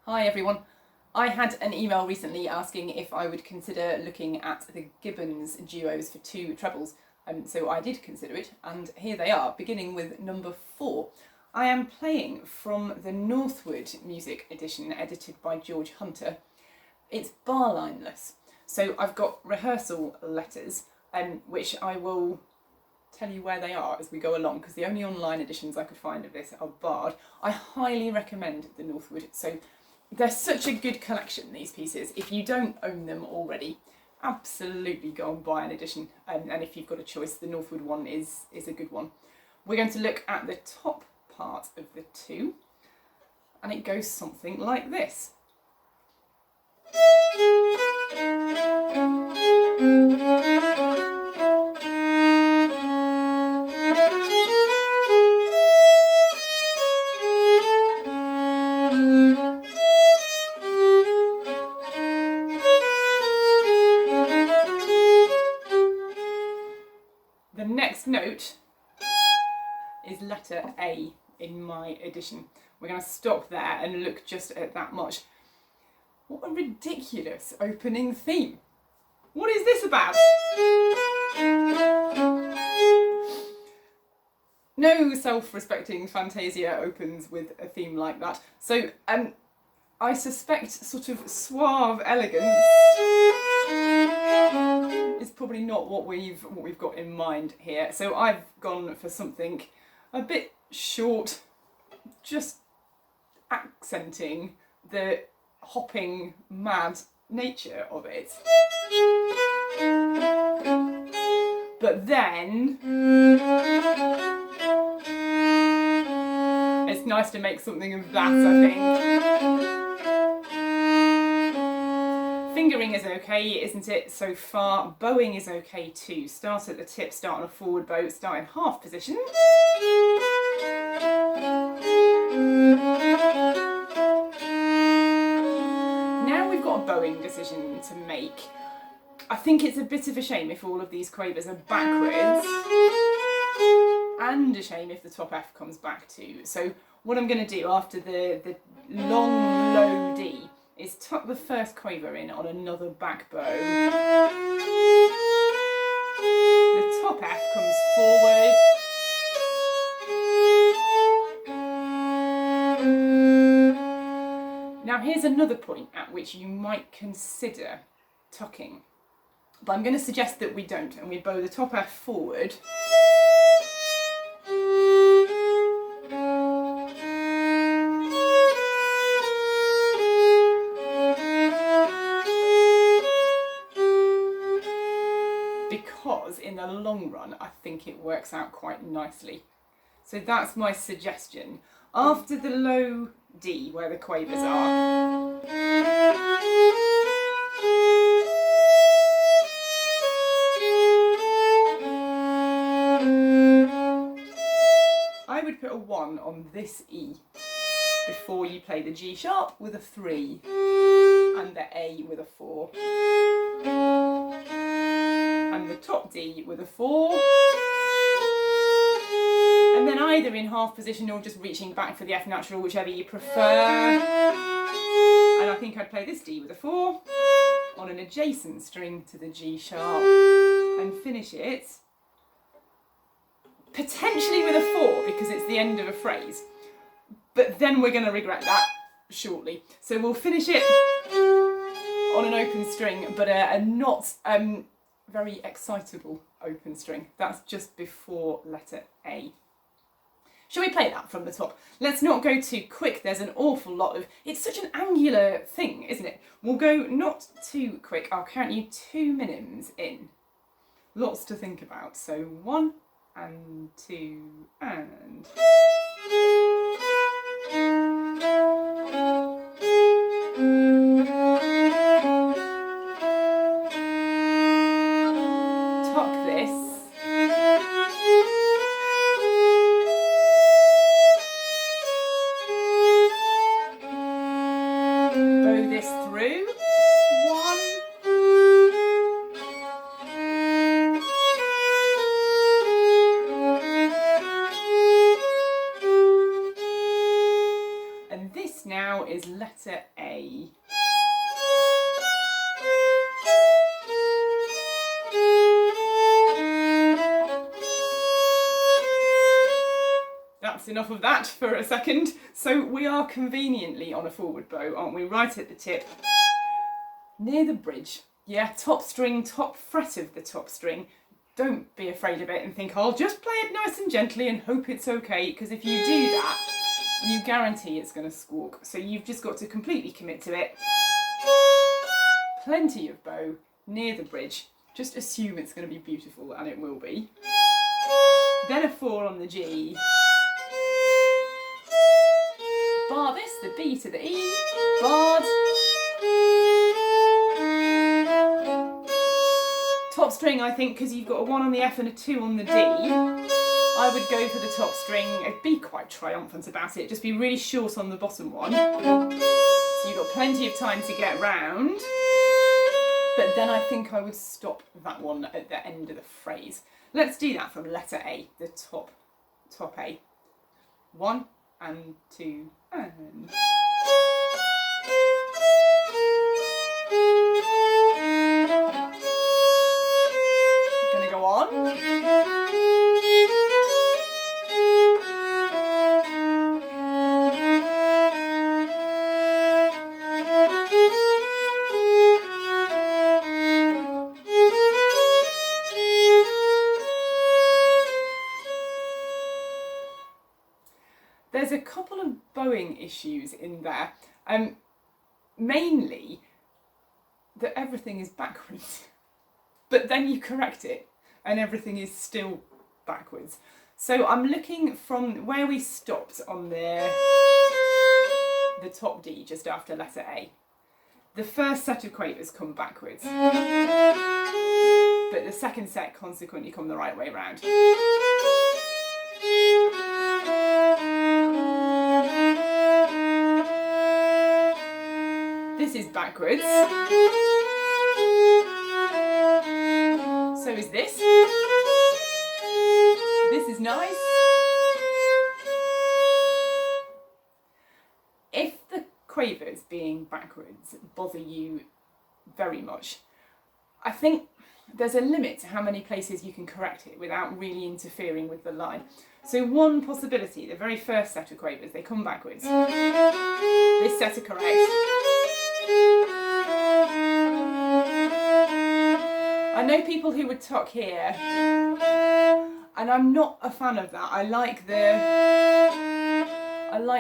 Hi everyone. I had an email recently asking if I would consider looking at the Gibbons duos for two trebles. So I did consider it, and here they are, beginning with number 4. I am playing from the Northwood Music Edition, edited by George Hunter. It's bar lineless, so I've got rehearsal letters, which I will tell you where they are as we go along, because the only online editions I could find of this are barred. I highly recommend the Northwood. So they're such a good collection, these pieces. If you don't own them already, absolutely go and buy an edition. And if you've got a choice, the Northwood one is a good one. We're going to look at the top part of the two, and it goes something like this. The next note is letter A in my edition. We're going to stop there and look just at that much. What a ridiculous opening theme. What is this about? No self-respecting Fantasia opens with a theme like that. So I suspect sort of suave elegance is probably not what we've got in mind here. So I've gone for something a bit short, just accenting the hopping mad nature of it. But then it's nice to make something of that, I think. Fingering is okay, isn't it, so far? Bowing is okay too. Start at the tip, start on a forward bow, start in half position. Now we've got a bowing decision to make. I think it's a bit of a shame if all of these quavers are backwards, and a shame if the top F comes back too. So what I'm going to do after the long low D is tuck the first quaver in on another back bow. The top F comes forward. Now here's another point at which you might consider tucking, but I'm going to suggest that we don't, and we bow the top F forward. Because in the long run, I think it works out quite nicely. So that's my suggestion. After the low D, where the quavers are, I would put a 1 on this E before you play the G sharp with a 3 and the A with a 4. And the top D with a 4, and then either in half position or just reaching back for the F natural, whichever you prefer. And I think I'd play this D with a 4 on an adjacent string to the G sharp and finish it potentially with a 4 because it's the end of a phrase, but then we're going to regret that shortly. So we'll finish it on an open string, but a not very excitable open string. That's just before letter A. Shall we play that from the top? Let's not go too quick. There's an awful lot of... It's such an angular thing, isn't it? We'll go not too quick. I'll count you 2 minims in. Lots to think about. So 1 and 2 and... Tuck this. Bow this through. 1. And this now is letter A. That's enough of that for a second. So we are conveniently on a forward bow, aren't we? Right at the tip, near the bridge. Yeah, top string, top fret of the top string. Don't be afraid of it and think, I'll just play it nice and gently and hope it's okay, because if you do that, you guarantee it's going to squawk. So you've just got to completely commit to it. Plenty of bow, near the bridge. Just assume it's going to be beautiful, and it will be. Then a 4 on the G. Bar this, the B to the E, barred. Top string, I think, because you've got a 1 on the F and a 2 on the D, I would go for the top string. I'd be quite triumphant about it, just be really short on the bottom one. So you've got plenty of time to get round. But then I think I would stop that one at the end of the phrase. Let's do that from letter A, the top A. 1 and 2 and... Gonna go on. There's a couple of bowing issues in there. Mainly that everything is backwards, but then you correct it and everything is still backwards. So I'm looking from where we stopped on the top D just after letter A. The first set of quavers come backwards, but the second set consequently come the right way round. This is backwards. So is this. This is nice. If the quavers being backwards bother you very much, I think there's a limit to how many places you can correct it without really interfering with the line. So one possibility, the very first set of quavers, they come backwards. This set are correct. I know people who would tuck here, and I'm not a fan of that. I like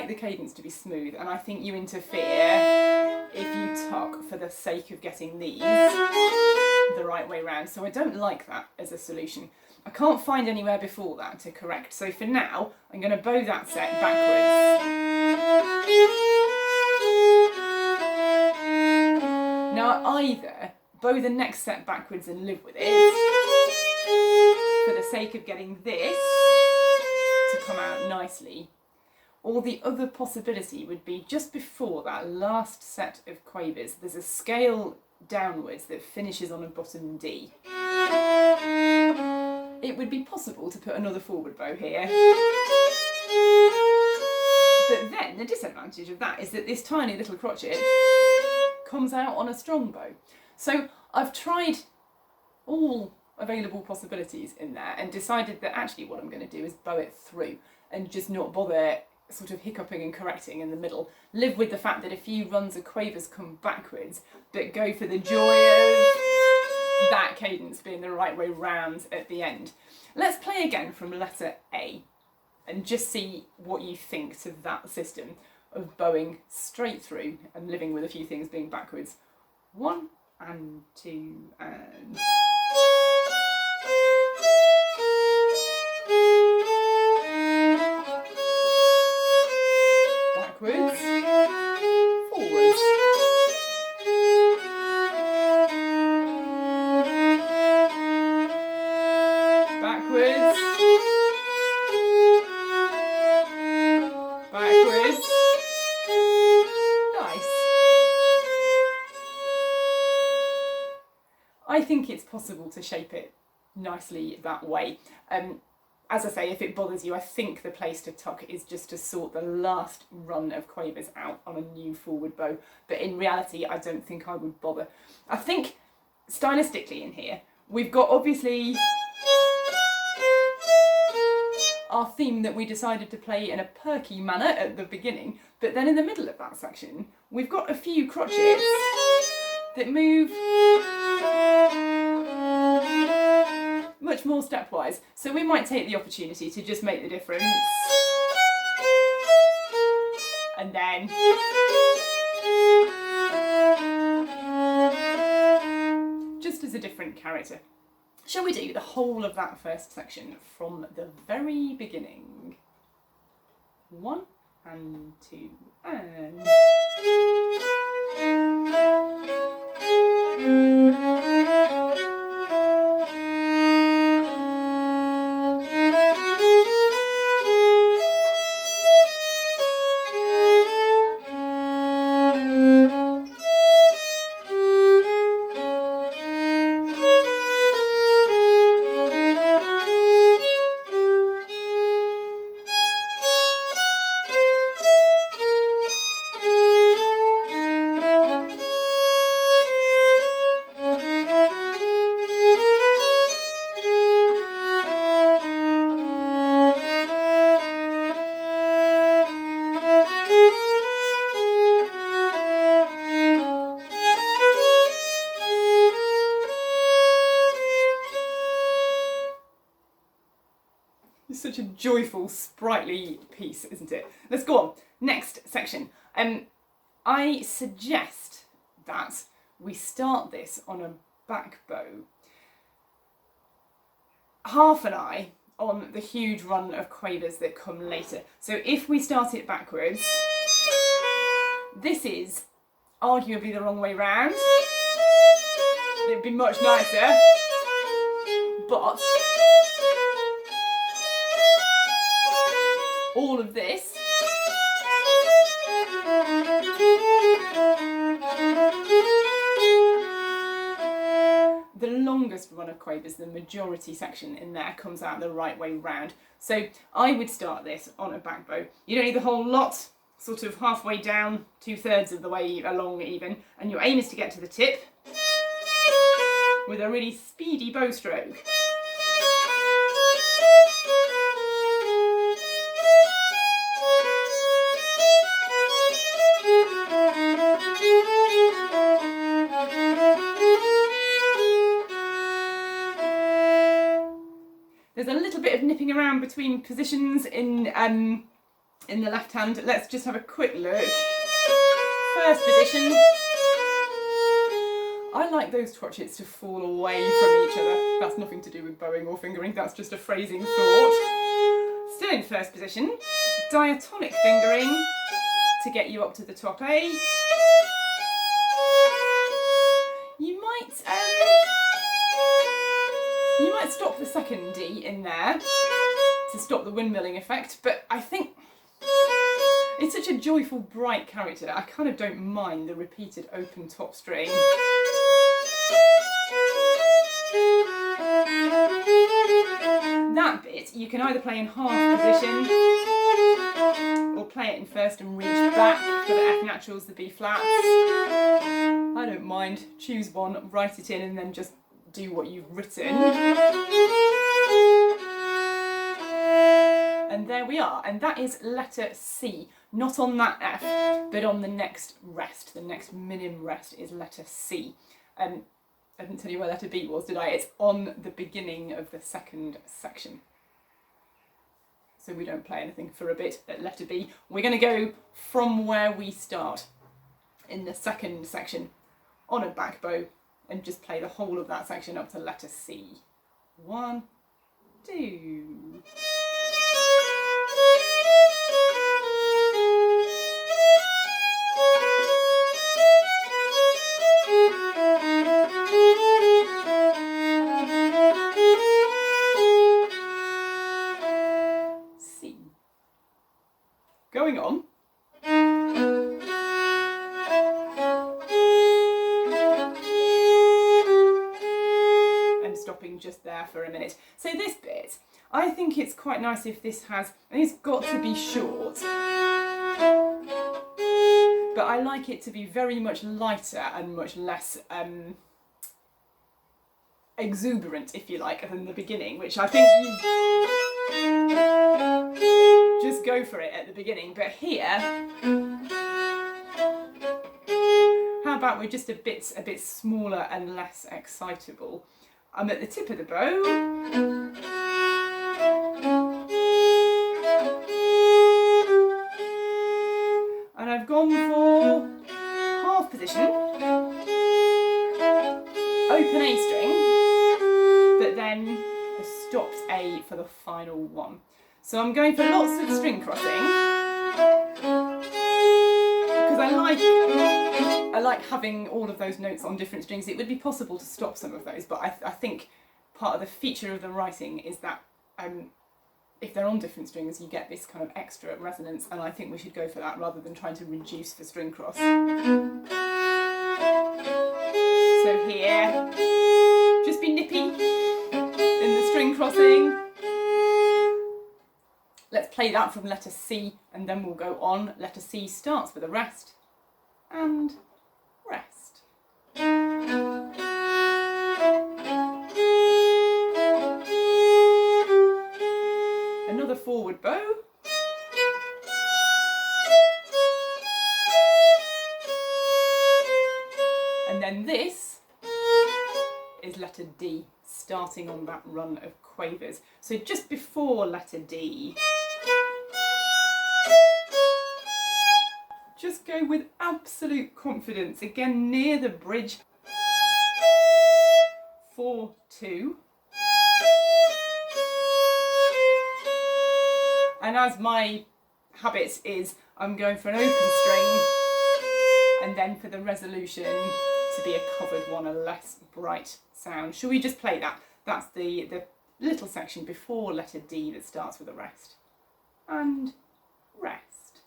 the cadence to be smooth, and I think you interfere if you tuck for the sake of getting these the right way round. So I don't like that as a solution. I can't find anywhere before that to correct. So for now, I'm going to bow that set backwards. Now either bow the next set backwards and live with it for the sake of getting this to come out nicely, or the other possibility would be just before that last set of quavers, there's a scale downwards that finishes on a bottom D. It would be possible to put another forward bow here. But then the disadvantage of that is that this tiny little crotchet comes out on a strong bow. So I've tried all available possibilities in there and decided that actually what I'm going to do is bow it through and just not bother sort of hiccuping and correcting in the middle. Live with the fact that a few runs of quavers come backwards, but go for the joy of that cadence being the right way round at the end. Let's play again from letter A and just see what you think to that system of bowing straight through and living with a few things being backwards. 1 and 2 and... backwards, forwards. Backwards. Backwards. Nice. I think it's possible to shape it nicely that way. as I say, if it bothers you, I think the place to tuck is just to sort the last run of quavers out on a new forward bow. But in reality, I don't think I would bother. I think stylistically in here, we've got obviously our theme that we decided to play in a perky manner at the beginning, but then in the middle of that section, we've got a few crotchets that move much more stepwise. So we might take the opportunity to just make the difference. And then just as a different character. Shall we do the whole of that first section from the very beginning? 1 and 2 and... It's such a joyful, sprightly piece, isn't it? Let's go on. Next section. I suggest that we start this on a back bow. Half an eye on the huge run of quavers that come later. So if we start it backwards, this is arguably the wrong way round. It'd be much nicer, but all of this the longest run of quavers, the majority section in there, comes out the right way round. So I would start this on a back bow. You don't need the whole lot, sort of halfway down, 2/3 of the way along even, and your aim is to get to the tip with a really speedy bow stroke. There's a little bit of nipping around between positions in the left hand. Let's just have a quick look. First position. I like those crotchets to fall away from each other. That's nothing to do with bowing or fingering, that's just a phrasing thought. Still in first position. Diatonic fingering to get you up to the top A. You might stop the second D in there to stop the windmilling effect, but I think it's such a joyful, bright character, I kind of don't mind the repeated open top string. That bit you can either play in half position or play it in first and reach back for the F naturals, the B flats. I don't mind, choose one, write it in and then just do what you've written. And there we are, and that is letter C. Not on that F, but on the next rest. The next minim rest is letter C. I didn't tell you where letter B was, did I? It's on the beginning of the second section. So we don't play anything for a bit at letter B. We're going to go from where we start in the second section on a back bow and just play the whole of that section up to letter C. 1, 2... C. Going on. And stopping just there for a minute. So this bit, I think it's quite nice if this has, and it's got to be short, but I like it to be very much lighter and much less exuberant, if you like, than the beginning, which I think you just go for it at the beginning. But here, how about we're just a bit smaller and less excitable? I'm at the tip of the bow, and I've gone for half position, open A string, but then a stopped A for the final one. So I'm going for lots of string crossing because I like having all of those notes on different strings. It would be possible to stop some of those, but I think part of the feature of the writing is that if they're on different strings, you get this kind of extra resonance, and I think we should go for that rather than trying to reduce for string cross. So here, just be nippy in the string crossing. Let's play that from letter C, and then we'll go on. Letter C starts with a rest and rest. Another forward bow. And then this is letter D, starting on that run of quavers. So just before letter D, just go with absolute confidence, again near the bridge, 4, 2. And as my habit is, I'm going for an open string, and then for the resolution to be a covered one, a less bright sound. Shall we just play that? That's the little section before letter D that starts with a rest. And rest.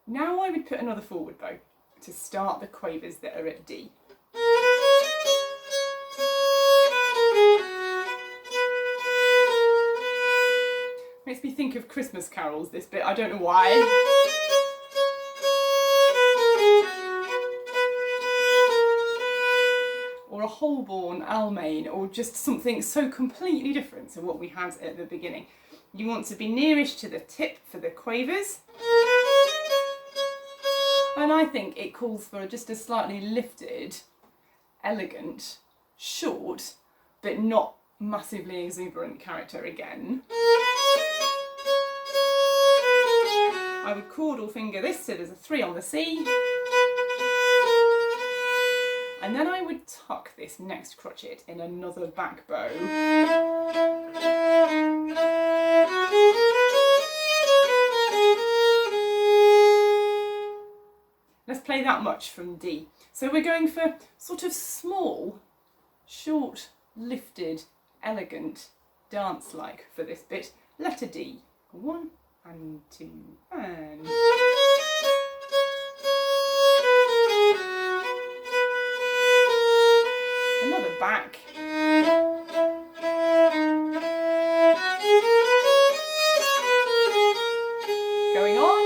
Now I would put another forward bow to start the quavers that are at D. Makes me think of Christmas carols, this bit, I don't know why. Or a Holborn Almain, or just something so completely different to what we had at the beginning. You want to be nearish to the tip for the quavers. And I think it calls for just a slightly lifted, elegant, short, but not massively exuberant character again. I would chordal finger this so there's a 3 on the C. And then I would tuck this next crotchet in another back bow. Let's play that much from D. So we're going for sort of small, short, lifted, elegant, dance-like for this bit. Letter D. 1 and 2 and... Another back. Going on.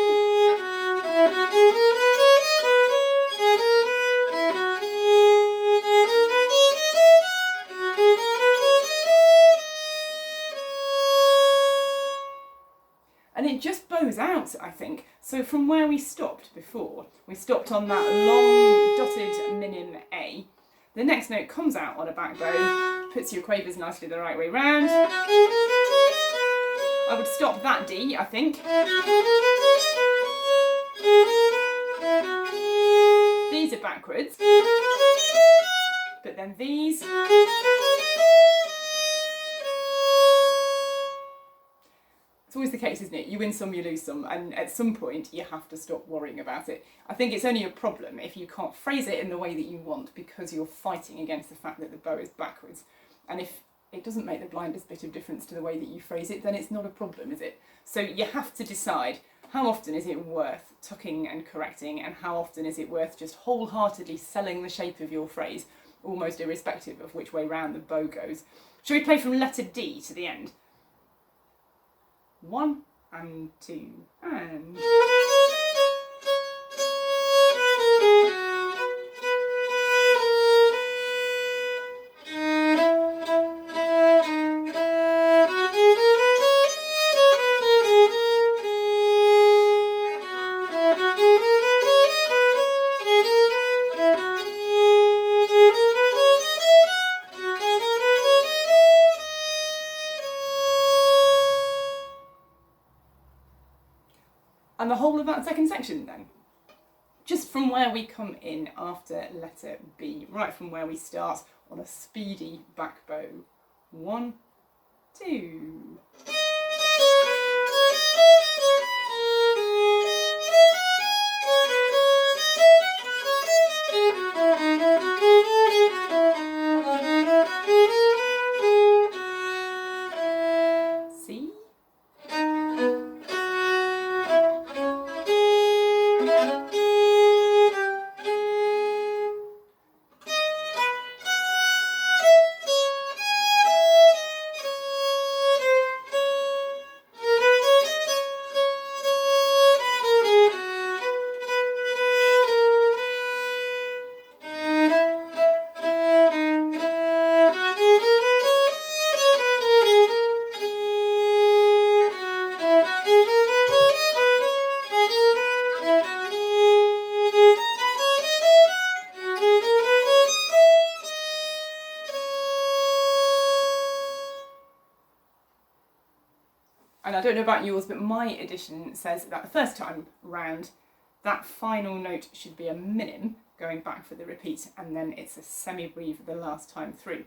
And it just bows out, I think. So from where we stopped before, we stopped on that long dotted minim A. The next note comes out on a back bow, puts your quavers nicely the right way round. I would stop that D, I think. These are backwards, but then these. It's always the case, isn't it? You win some, you lose some, and at some point you have to stop worrying about it. I think it's only a problem if you can't phrase it in the way that you want because you're fighting against the fact that the bow is backwards. And if it doesn't make the blindest bit of difference to the way that you phrase it, then it's not a problem, is it? So you have to decide, How often is it worth tucking and correcting, and how often is it worth just wholeheartedly selling the shape of your phrase, almost irrespective of which way round the bow goes? Shall we play from letter D to the end? 1 and 2 and... And the whole of that second section then. Just from where we come in after letter B, right from where we start on a speedy back bow. 1, 2. See? And I don't know about yours, but my edition says that the first time round, that final note should be a minim going back for the repeat, and then it's a semi-breve the last time through.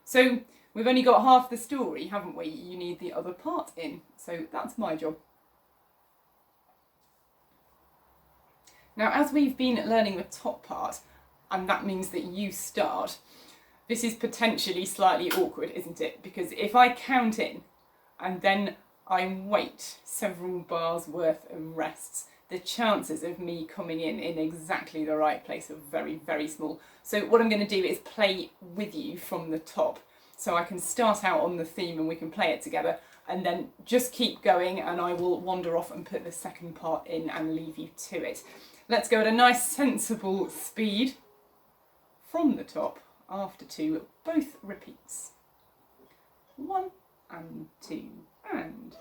So we've only got half the story, haven't we? You need the other part in. So that's my job. Now, as we've been learning the top part, and that means that you start, this is potentially slightly awkward, isn't it? Because if I count in and then I wait several bars worth of rests, the chances of me coming in exactly the right place are very, very small. So what I'm going to do is play with you from the top. So I can start out on the theme and we can play it together, and then just keep going and I will wander off and put the second part in and leave you to it. Let's go at a nice sensible speed from the top after 2, both repeats. 1 and 2 and...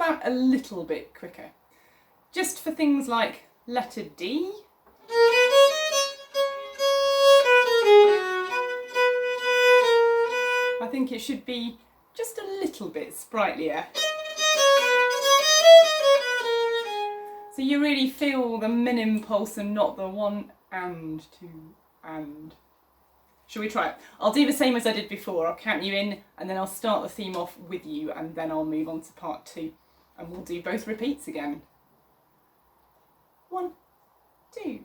about a little bit quicker? Just for things like letter D. I think it should be just a little bit sprightlier. So you really feel the min impulse and not the 1 and 2 and. Shall we try it? I'll do the same as I did before. I'll count you in and then I'll start the theme off with you and then I'll move on to part 2 and we'll do both repeats again. 1, 2.